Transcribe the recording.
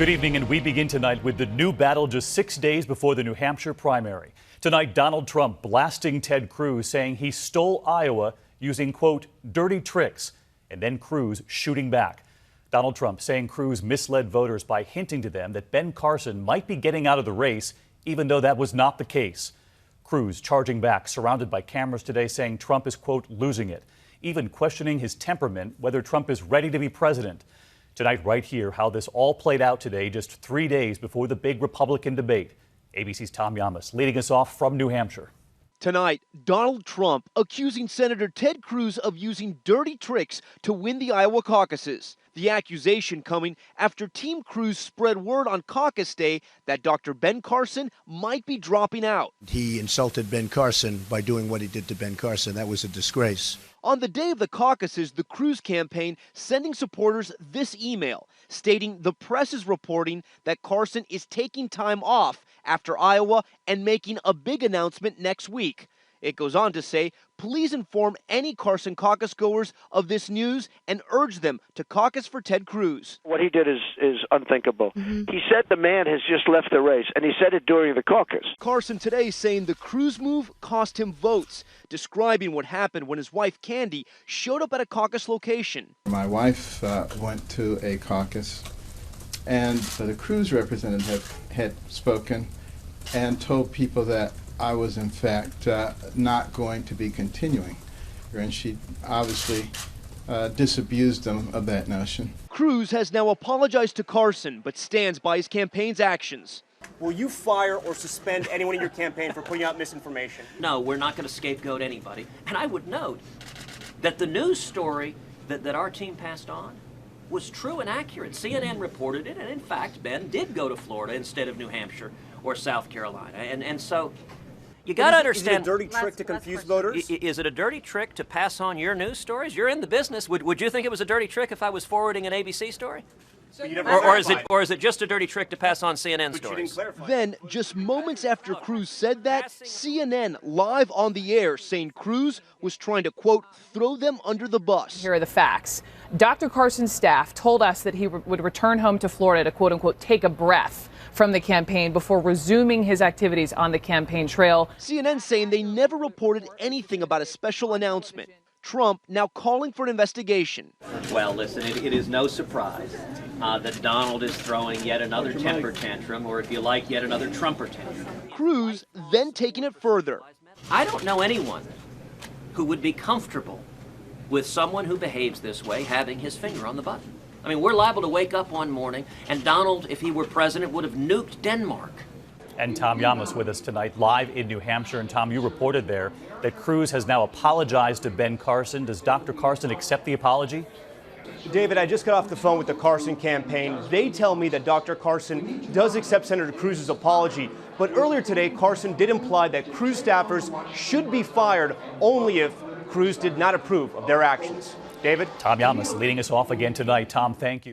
Good evening, and we begin tonight with the new battle just 6 days before the New Hampshire primary. Tonight, Donald Trump blasting Ted Cruz, saying he stole Iowa using, quote, dirty tricks, and then Cruz shooting back. Donald Trump saying Cruz misled voters by hinting to them that Ben Carson might be getting out of the race, even though that was not the case. Cruz charging back, surrounded by cameras today, saying Trump is, quote, losing it, even questioning his temperament, whether Trump is ready to be president. Tonight, right here, how this all played out today, just 3 days before the big Republican debate. ABC's Tom Yamas leading us off from New Hampshire. Tonight, Donald Trump accusing Senator Ted Cruz of using dirty tricks to win the Iowa caucuses. The accusation coming after Team Cruz spread word on caucus day that Dr. Ben Carson might be dropping out. He insulted Ben Carson by doing what he did to Ben Carson. That was a disgrace. On the day of the caucuses, the Cruz campaign sending supporters this email stating the press is reporting that Carson is taking time off after Iowa and making a big announcement next week. It goes on to say, please inform any Carson caucus goers of this news and urge them to caucus for Ted Cruz. What he did is unthinkable. He said the man has just left the race, and he said it during the caucus. Carson today saying the Cruz move cost him votes, describing what happened when his wife Candy showed up at a caucus location. My wife went to a caucus, and the Cruz representative had spoken and told people that I was, in fact, not going to be continuing. And she obviously disabused them of that notion. Cruz has now apologized to Carson, but stands by his campaign's actions. Will you fire or suspend anyone in your campaign for putting out misinformation? No, we're not going to scapegoat anybody. And I would note that the news story that our team passed on was true and accurate. CNN reported it, and in fact, Ben did go to Florida instead of New Hampshire or South Carolina. And so you got to understand. Is it a dirty trick to confuse voters? Is it a dirty trick to pass on your news stories? You're in the business. Would you think it was a dirty trick if I was forwarding an ABC story? Or is it just a dirty trick to pass on CNN stories? Then, just moments after Cruz said that, CNN live on the air saying Cruz was trying to, quote, throw them under the bus. Here are the facts. Dr. Carson's staff told us that he would return home to Florida to, quote unquote, take a breath from the campaign before resuming his activities on the campaign trail. CNN saying they never reported anything about a special announcement. Trump now calling for an investigation. Well, listen, it is no surprise that Donald is throwing yet another temper tantrum, or if you like, yet another TrumperTantrum. Cruz then taking it further. I don't know anyone who would be comfortable with someone who behaves this way having his finger on the button. I mean, we're liable to wake up one morning and Donald, if he were president, would have nuked Denmark. And Tom Yamas with us tonight live in New Hampshire. And Tom, you reported there that Cruz has now apologized to Ben Carson. Does Dr. Carson accept the apology? David, I just got off the phone with the Carson campaign. They tell me that Dr. Carson does accept Senator Cruz's apology. But earlier today, Carson did imply that Cruz staffers should be fired only if Cruz did not approve of their actions. David? Tom Yamas leading us off again tonight. Tom, thank you.